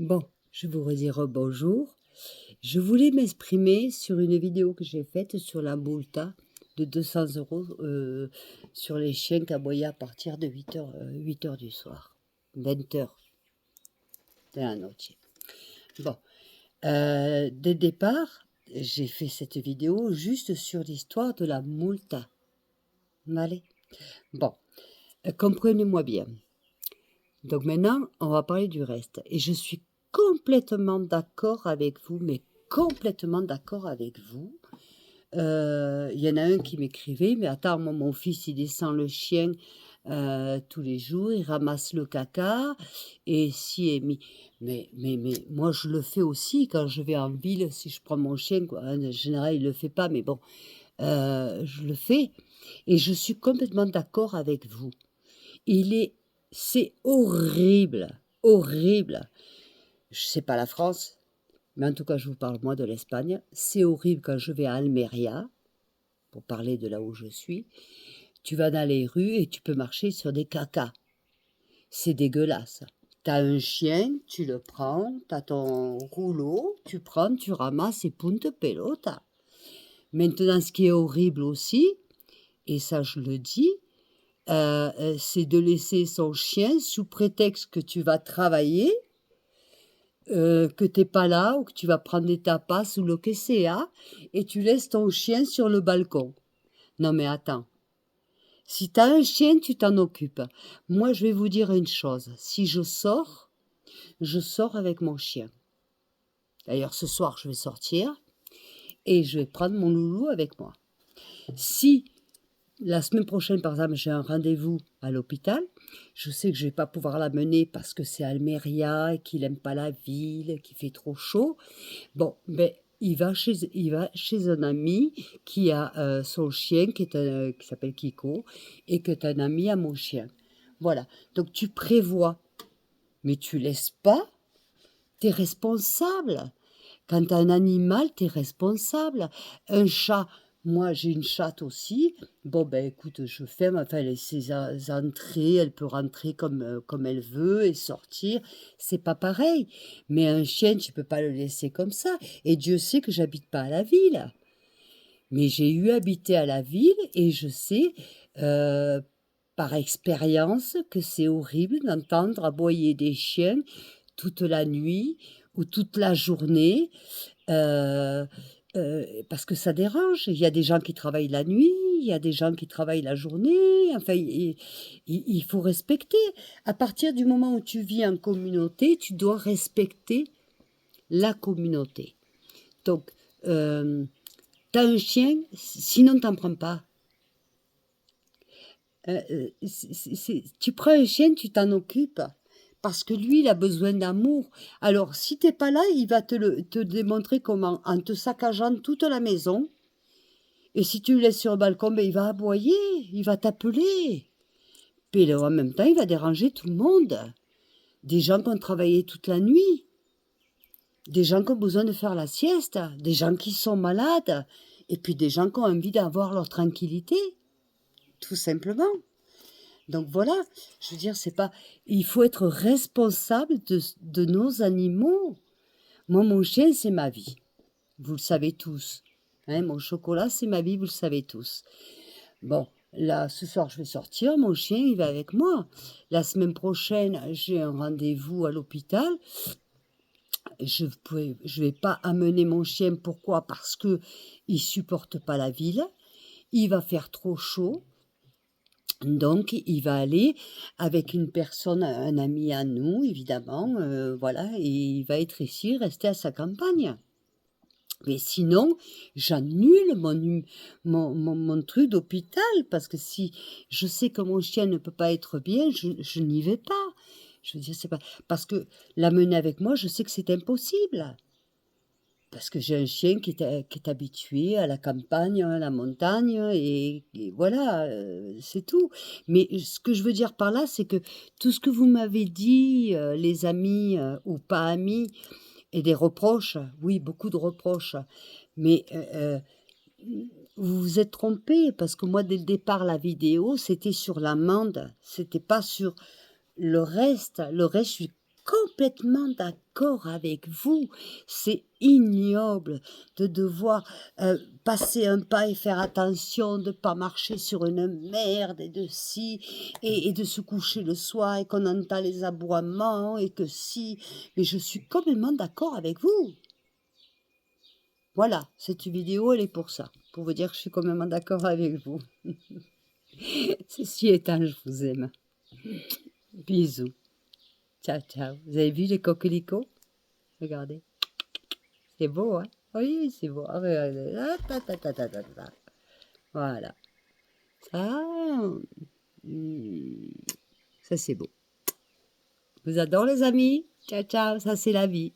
Bon, je vous redire bonjour. Je voulais m'exprimer sur une vidéo que j'ai faite sur la multa de 200 € sur les chiens qui aboyaient à partir de 8 heures du soir. 20 heures de la nuit. Bon, dès le départ, j'ai fait cette vidéo juste sur l'histoire de la multa. Allez. Bon, comprenez-moi bien. Donc maintenant, on va parler du reste. Et je suis complètement d'accord avec vous, mais complètement d'accord avec vous. Il y en a un qui m'écrivait, mais attends, moi, mon fils, il descend le chien tous les jours, il ramasse le caca, et si et mi. Mais moi, je le fais aussi quand je vais en ville, si je prends mon chien, quoi. En général, il le fait pas, mais bon, je le fais. Et je suis complètement d'accord avec vous. Il est C'est horrible, horrible. Je sais pas la France, mais en tout cas, je vous parle moi de l'Espagne. C'est horrible quand je vais à Almeria, pour parler de là où je suis. Tu vas dans les rues et tu peux marcher sur des cacas. C'est dégueulasse. T'as un chien, tu le prends, t'as ton rouleau, tu prends, tu ramasses et punte pelota. Maintenant, ce qui est horrible aussi, et ça je le dis, c'est de laisser son chien sous prétexte que tu vas travailler, que t'es pas là ou que tu vas prendre des tapas ou le que sea, et tu laisses ton chien sur le balcon. Non mais attends, si t'as un chien, tu t'en occupes. Moi, je vais vous dire une chose, si je sors avec mon chien. D'ailleurs, ce soir, je vais sortir et je vais prendre mon loulou avec moi. Si la semaine prochaine, par exemple, j'ai un rendez-vous à l'hôpital, je sais que je vais pas pouvoir l'amener parce que c'est Almeria et qu'il aime pas la ville, qu'il fait trop chaud. Bon, ben, il va chez un ami qui a son chien qui s'appelle Kiko et qui est un ami à mon chien. Voilà. Donc tu prévois, mais tu laisses pas, t'es responsable. Quand tu as un animal, tu es responsable. Un chat, moi j'ai une chatte aussi. Bon, ben écoute, je ferme, enfin, ses entrées, elle peut rentrer comme elle veut et sortir. C'est pas pareil. Mais un chien, tu peux pas le laisser comme ça. Et Dieu sait que j'habite pas à la ville. Mais j'ai eu habité à la ville et je sais, euh, par expérience, que c'est horrible d'entendre aboyer des chiens toute la nuit ou toute la journée. Heu parce que ça dérange. Il y a des gens qui travaillent la nuit, il y a des gens qui travaillent la journée, enfin il faut respecter. À partir du moment où tu vis en communauté, tu dois respecter la communauté. Donc, tu un chien, sinon tu prends pas. Tu prends un chien, tu t'en occupes. Parce que lui, il a besoin d'amour. Alors, si t'es pas là, il va te démontrer comment, en te saccageant toute la maison. Et si tu le laisses sur le balcon, ben, il va aboyer, il va t'appeler. Puis en même temps, il va déranger tout le monde. Des gens qui ont travaillé toute la nuit, des gens qui ont besoin de faire la sieste, des gens qui sont malades, et puis des gens qui ont envie d'avoir leur tranquillité, tout simplement. Donc voilà, je veux dire, c'est pas. Il faut être responsable de nos animaux. Moi, mon chien, c'est ma vie. Vous le savez tous. Hein, mon chocolat, c'est ma vie, vous le savez tous. Bon, là, ce soir, je vais sortir, mon chien, il va avec moi. La semaine prochaine, j'ai un rendez-vous à l'hôpital. Je vais pas amener mon chien. Pourquoi? Parce que il supporte pas la ville. Il va faire trop chaud. Donc, il va aller avec une personne, un ami à nous, évidemment, voilà, et il va être ici, rester à sa campagne. Mais sinon, j'annule mon truc d'hôpital parce que si je sais que mon chien ne peut pas être bien, je n'y vais pas. Je veux dire, c'est pas parce que l'amener avec moi, je sais que c'est impossible. Parce que j'ai un chien qui est habitué à la campagne, à la montagne, et voilà, c'est tout. Mais ce que je veux dire par là, c'est que tout ce que vous m'avez dit, les amis ou pas amis, et des reproches, oui, beaucoup de reproches, mais vous vous êtes trompé parce que moi, dès le départ, la vidéo, c'était sur l'amende, c'était pas sur le reste. Le reste, je suis complètement d'accord avec vous. C'est ignoble de devoir passer un pas et faire attention de ne pas marcher sur une merde et de si, et de se coucher le soir et qu'on entend les aboiements et que si. Mais je suis complètement d'accord avec vous. Voilà, cette vidéo, elle est pour ça, pour vous dire que je suis complètement d'accord avec vous. Ceci étant, je vous aime. Bisous. Ciao, ciao. Vous avez vu les coquelicots? Regardez. C'est beau, hein? Oui, c'est beau. Ah, regardez. Ah, ta, ta, ta, ta, ta, ta. Voilà. Ça, ça c'est beau. Je vous adore, les amis. Ciao, ciao. Ça, c'est la vie.